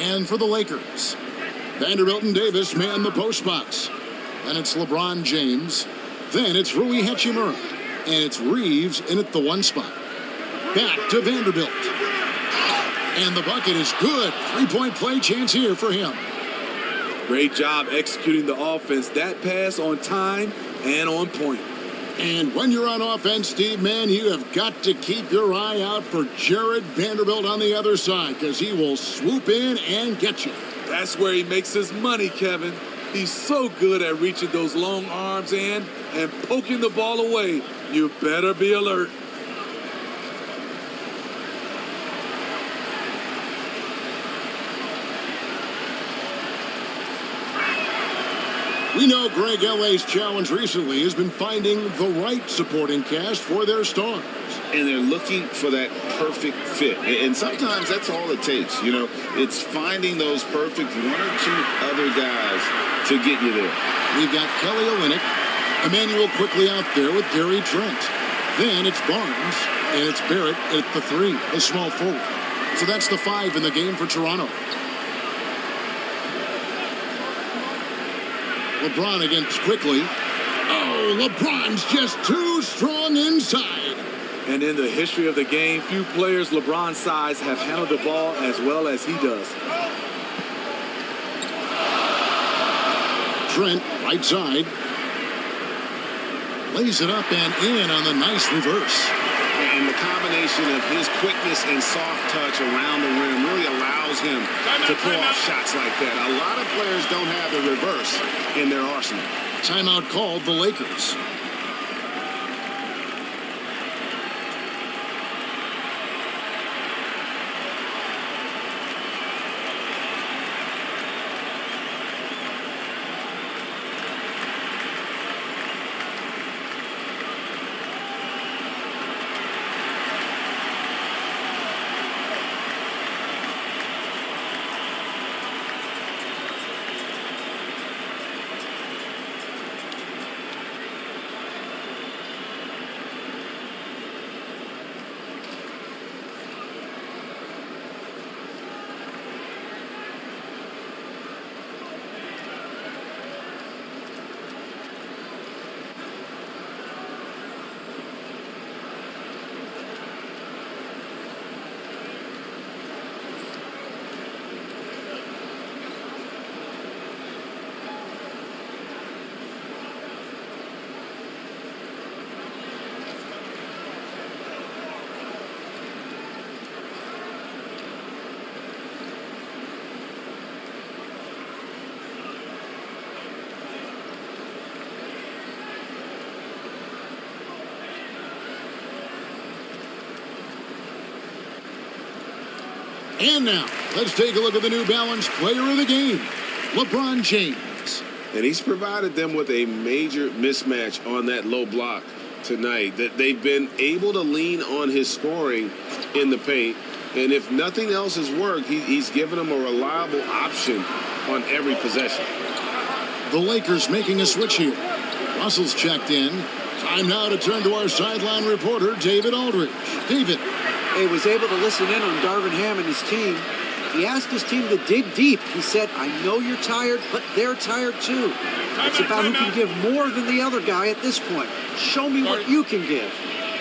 And for the Lakers, Vanderbilt and Davis man the post spots. Then it's LeBron James. Then it's Rui Hachimura. And it's Reeves in at the 1 spot. Back to Vanderbilt. And the bucket is good. 3-point play chance here for him. Great job executing the offense. That pass on time and on point. And when you're on offense, Steve, man, you have got to keep your eye out for Jared Vanderbilt on the other side, because he will swoop in and get you. That's where he makes his money, Kevin. He's so good at reaching those long arms and poking the ball away. You better be alert. We know Greg L.A.'s challenge recently has been finding the right supporting cast for their stars. And they're looking for that perfect fit. And sometimes that's all it takes. You know, it's finding those perfect 1 or 2 other guys to get you there. We've got Kelly Olynyk, Emmanuel quickly out there with Gary Trent. Then it's Barnes, and it's Barrett at the 3, a small forward. So that's the 5 in the game for Toronto. LeBron against quickly. Oh, LeBron's just too strong inside. And in the history of the game, few players LeBron's size have handled the ball as well as he does. Trent, right side. Lays it up and in on the nice reverse. And the combination of his quickness and soft touch around the rim really allows him to pull off shots like that. A lot of players don't have the reverse in their arsenal. Timeout called the Lakers. And now, let's take a look at the New Balance player of the game, LeBron James. And he's provided them with a major mismatch on that low block tonight. That they've been able to lean on his scoring in the paint. And if nothing else has worked, he's given them a reliable option on every possession. The Lakers making a switch here. Russell's checked in. Time now to turn to our sideline reporter, David Aldridge. David. He was able to listen in on Darvin Ham and his team. He asked his team to dig deep. He said, I know you're tired, but they're tired too. It's about who can give more than the other guy at this point. Show me what you can give.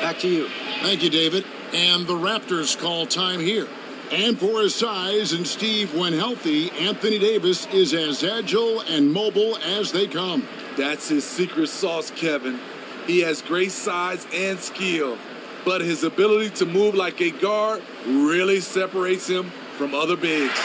Back to you. Thank you, David. And the Raptors call time here. And for his size and Steve, when healthy, Anthony Davis is as agile and mobile as they come. That's his secret sauce, Kevin. He has great size and skill, but his ability to move like a guard really separates him from other bigs.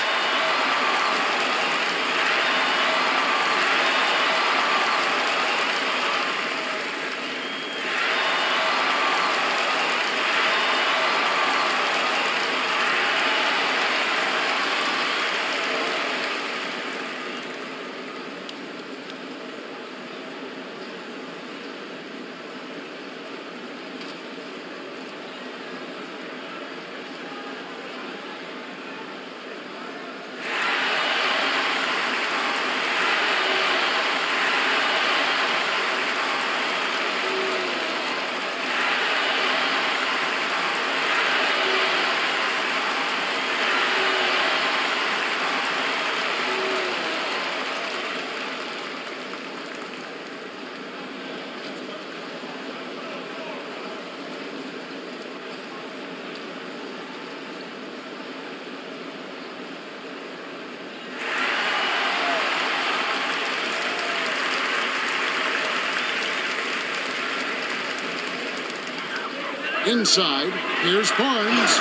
Inside, here's Barnes.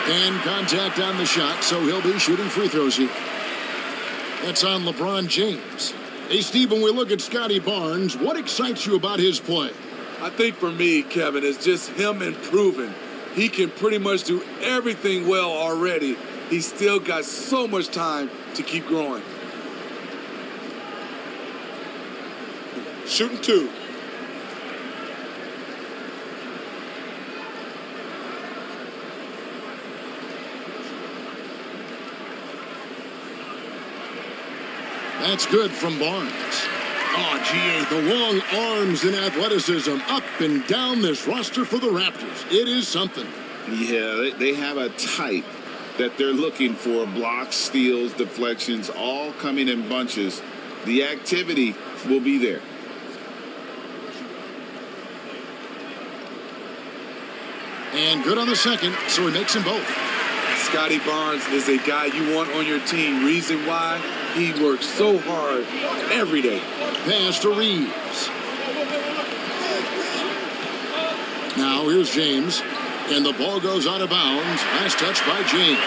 And contact on the shot, so he'll be shooting free throws here. That's on LeBron James. Hey, Steve, when we look at Scotty Barnes, what excites you about his play? I think for me, Kevin, it's just him improving. He can pretty much do everything well already. He's still got so much time to keep growing. Shooting 2. That's good from Barnes. Oh, GA, the long arms and athleticism up and down this roster for the Raptors. It is something. Yeah, they have a type that they're looking for. Blocks, steals, deflections, all coming in bunches. The activity will be there. And good on the second, so he makes them both. Scotty Barnes is a guy you want on your team. Reason why? He works so hard every day. Pass to Reeves. Now here's James. And the ball goes out of bounds. Last touch by James.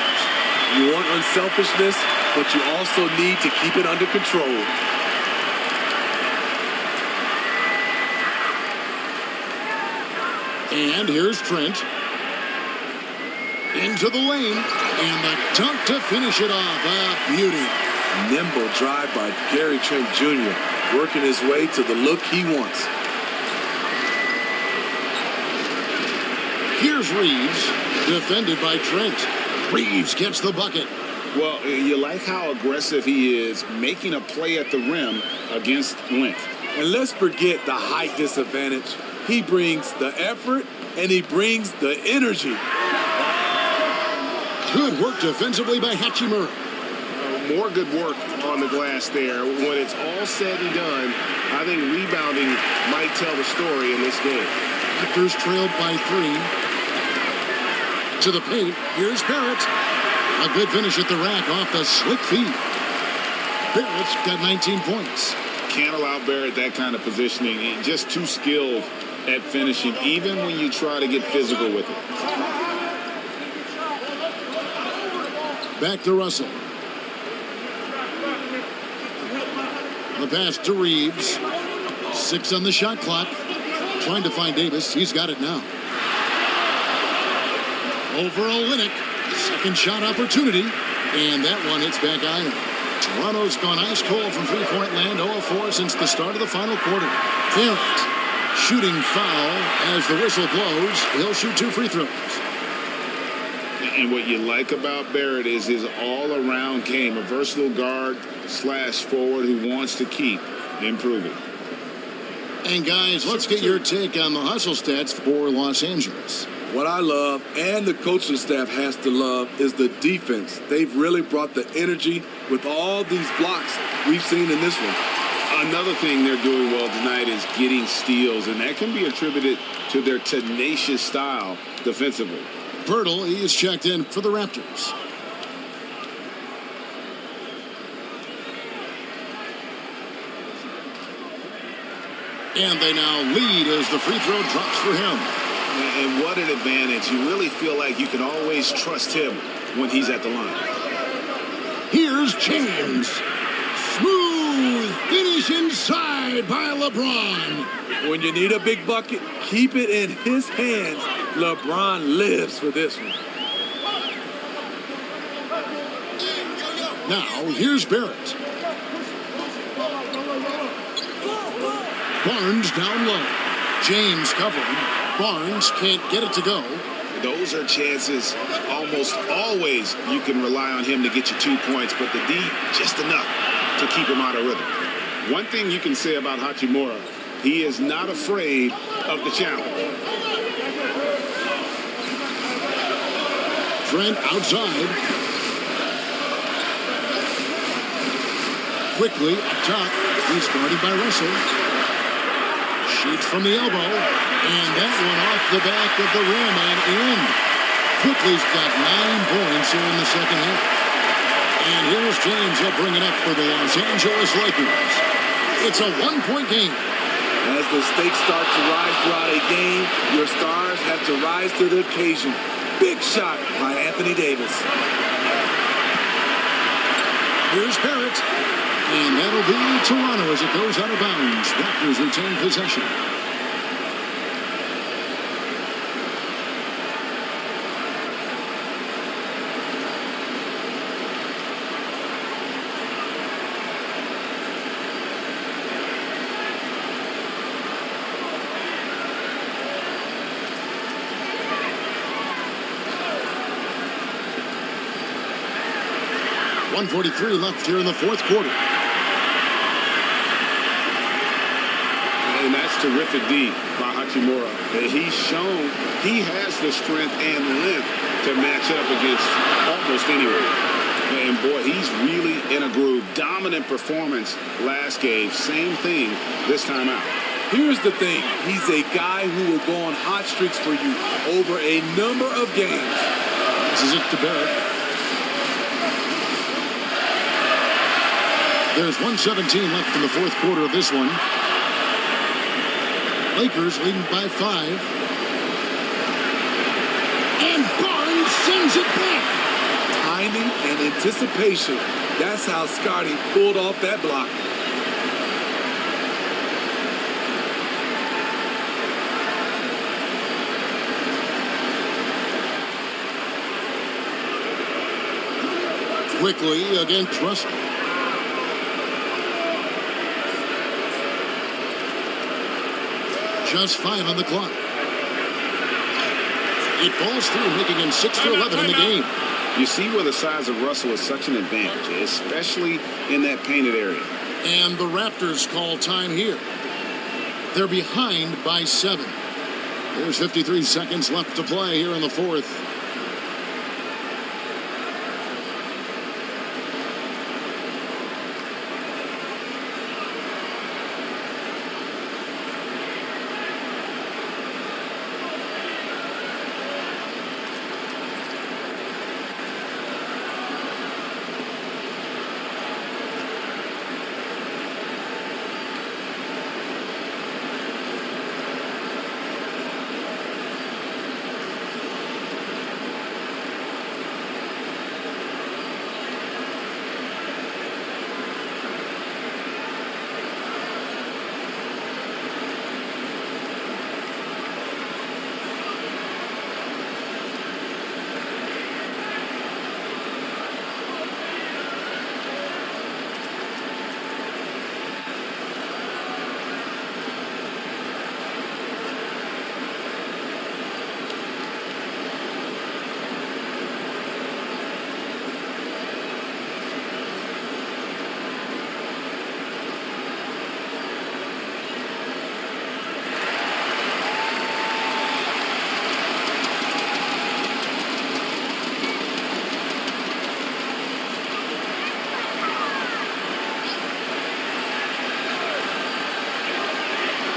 You want unselfishness, but you also need to keep it under control. And here's Trent. Into the lane. And the dunk to finish it off. A beauty. Nimble drive by Gary Trent Jr., working his way to the look he wants. Here's Reeves, defended by Trent. Reeves gets the bucket. Well, you like how aggressive he is, making a play at the rim against length. And let's forget the height disadvantage. He brings the effort and he brings the energy. Good work defensively by Hachimura. More good work on the glass there. When it's all said and done, I think rebounding might tell the story in this game. Raptors trailed by 3. To the paint, here's Barrett. A good finish at the rack off the slick feed. Barrett's got 19 points. Can't allow Barrett that kind of positioning. He's just too skilled at finishing, even when you try to get physical with it. Back to Russell. The pass to Reeves. 6 on the shot clock. Trying to find Davis. He's got it now. Over Olynyk. Second shot opportunity. And that one hits back iron. Toronto's gone ice cold from three-point land. 0-4 since the start of the final quarter. Barrett. Shooting foul as the whistle blows. He'll shoot 2 free throws. And what you like about Barrett is his all-around game. A versatile guard / forward who wants to keep improving. And guys, let's get your take on the hustle stats for Los Angeles. What I love, and the coaching staff has to love, is the defense. They've really brought the energy with all these blocks we've seen in this one. Another thing they're doing well tonight is getting steals, and that can be attributed to their tenacious style defensively. Pirtle, he is checked in for the Raptors. And they now lead as the free throw drops for him. And what an advantage. You really feel like you can always trust him when he's at the line. Here's James. Smooth finish inside by LeBron. When you need a big bucket, keep it in his hands. LeBron lives for this one. Now, here's Barrett. Barnes down low. James covering. Barnes can't get it to go. Those are chances almost always you can rely on him to get you 2 points, but the D, just enough to keep him out of rhythm. One thing you can say about Hachimura, he is not afraid of the challenge. Trent outside. Quickly up top. He's guarded by Russell. Shoots from the elbow. And that one off the back of the rim and in. Quickly's got 9 points here in the second half. And here's James. He'll bring it up for the Los Angeles Lakers. It's a 1-point game. As the stakes start to rise throughout a game, your stars have to rise to the occasion. Big shot by Anthony Davis. Here's Barrett. And that'll be Toronto as it goes out of bounds. Raptors retain possession. .143 left here in the fourth quarter. And that's terrific D by Hachimura. He's shown he has the strength and length to match up against almost anyone. And boy, he's really in a groove. Dominant performance last game. Same thing this time out. Here's the thing. He's a guy who will go on hot streaks for you over a number of games. This is it to Barrett. There's 1:17 left in the fourth quarter of this one. Lakers leading by 5. And Barnes sends it back. Timing and anticipation. That's how Scotty pulled off that block. Quickly against Russell. Just 5 on the clock. It falls through, making him 6 for 11 in the game. You see where the size of Russell is such an advantage, especially in that painted area. And the Raptors call time here. They're behind by 7. There's 53 seconds left to play here in the fourth.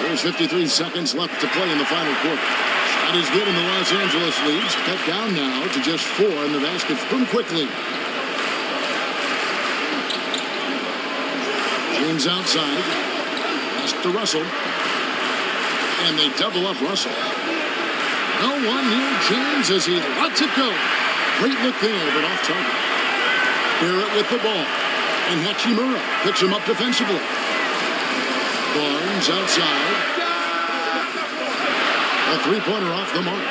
There's 53 seconds left to play in the final quarter. That is given the Los Angeles leads, cut down now to just 4 in the basket from quickly. James outside. Pass to Russell. And they double up Russell. No one near James as he lets it go. Great look there, but off target. Barrett with the ball. And Hachimura picks him up defensively. Barnes outside. A three-pointer off the mark.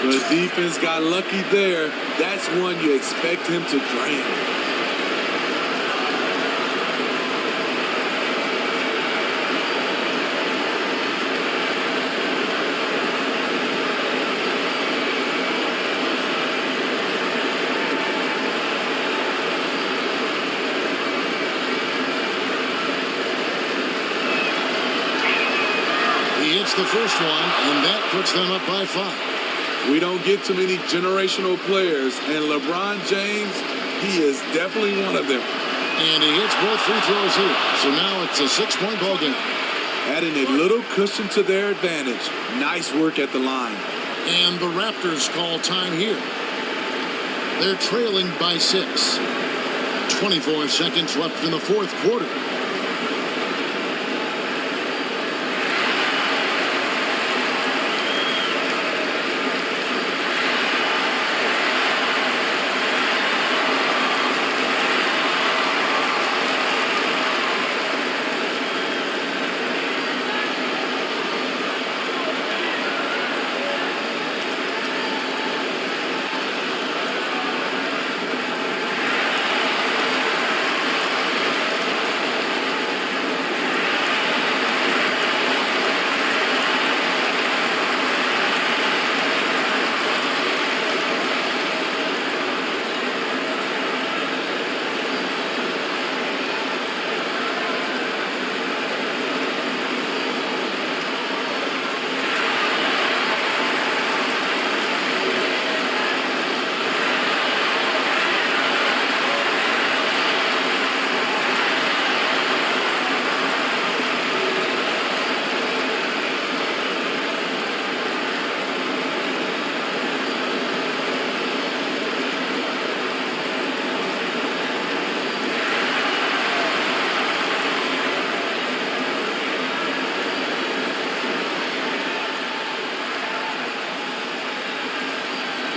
The defense got lucky there. That's one you expect him to drain. The first one, and that puts them up by 5. We don't get too many generational players, and LeBron James, he is definitely one of them. And he hits both free throws here, so now it's a 6-point ball game. Adding a little cushion to their advantage. Nice work at the line. And the Raptors call time here. They're trailing by 6. 24 seconds left in the fourth quarter.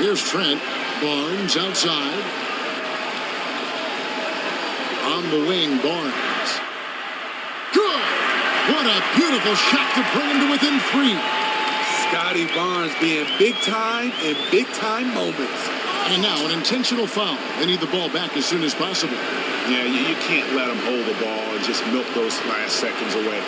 Here's Trent. Barnes outside. On the wing, Barnes. Good! What a beautiful shot to bring him to within 3. Scotty Barnes being big time in big time moments. And now an intentional foul. They need the ball back as soon as possible. Yeah, you can't let him hold the ball and just milk those last seconds away.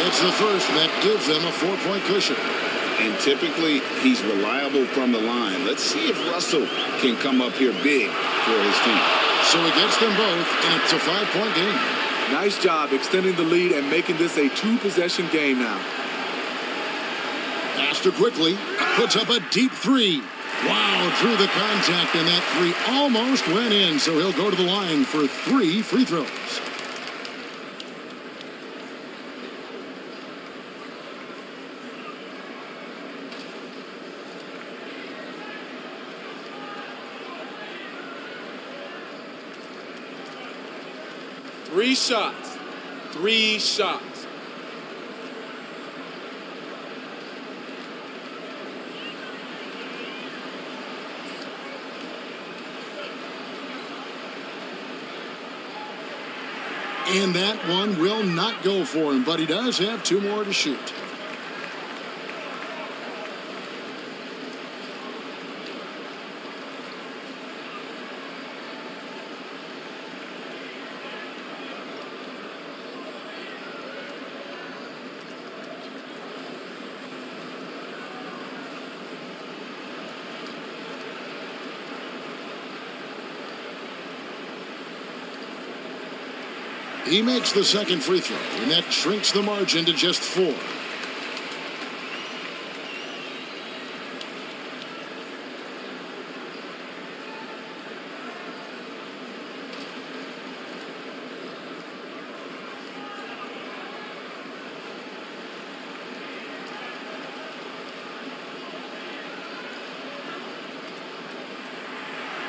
It's the first that gives them a 4-point cushion. And typically, he's reliable from the line. Let's see if Russell can come up here big for his team. So he gets them both, and it's a 5-point game. Nice job extending the lead and making this a 2-possession game now. Faster quickly, puts up a deep 3. Wow, through the contact, and that 3 almost went in, so he'll go to the line for 3 free throws. Three shots. 3 shots. And that one will not go for him, but he does have 2 more to shoot. He makes the second free throw, and that shrinks the margin to just 4.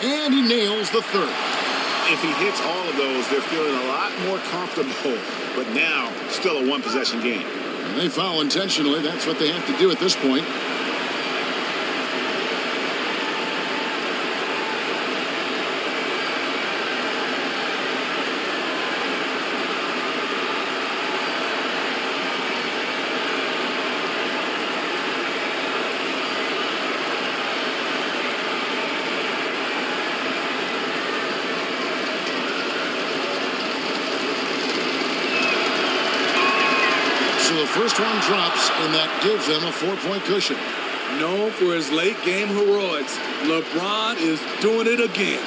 And he nails the third. If he hits all of those, they're feeling a lot more comfortable. But now, still a 1-possession game. And they foul intentionally. That's what they have to do at this point. First one drops, and that gives them a 4-point cushion. Known for his late game heroics, LeBron is doing it again.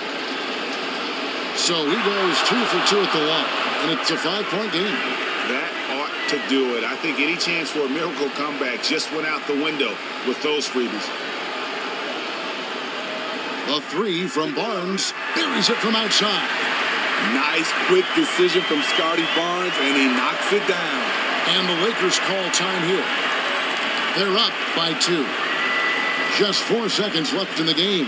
So he goes 2 for 2 at the line, and it's a 5-point game. That ought to do it. I think any chance for a miracle comeback just went out the window with those freebies. A 3 from Barnes, buries it from outside. Nice quick decision from Scotty Barnes, and he knocks it down. And the Lakers call time here. They're up by 2. Just 4 seconds left in the game.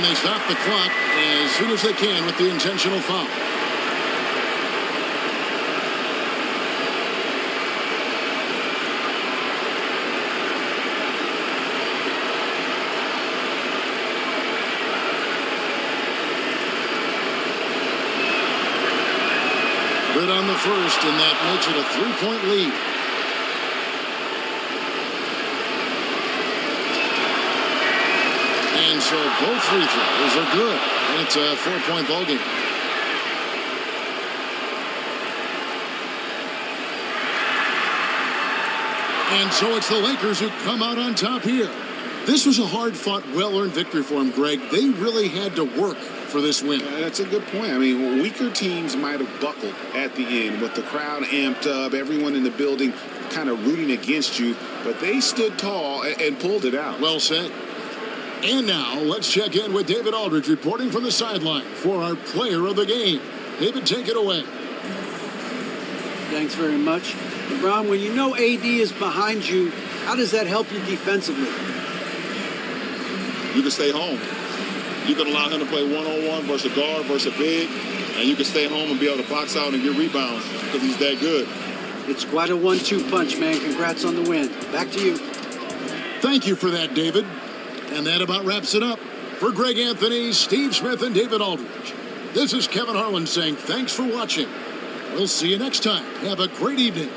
they stop the clock as soon as they can with the intentional foul. Good on the first, and that makes it a 3-point lead. And so both free throws are good, and it's a 4-point ball game. And so it's the Lakers who come out on top here. This was a hard-fought, well-earned victory for them, Greg. They really had to work for this win. That's a good point. I mean, weaker teams might have buckled at the end with the crowd amped up, everyone in the building kind of rooting against you, but they stood tall and pulled it out. Well said. And now let's check in with David Aldridge reporting from the sideline for our player of the game. David, take it away. Thanks very much. LeBron, when you know AD is behind you, how does that help you defensively? You can stay home. You can allow him to play one-on-one versus a guard versus a big, and you can stay home and be able to box out and get rebounds because he's that good. It's quite a 1-2 punch, man. Congrats on the win. Back to you. Thank you for that, David. And that about wraps it up. For Greg Anthony, Steve Smith, and David Aldridge, this is Kevin Harlan saying thanks for watching. We'll see you next time. Have a great evening.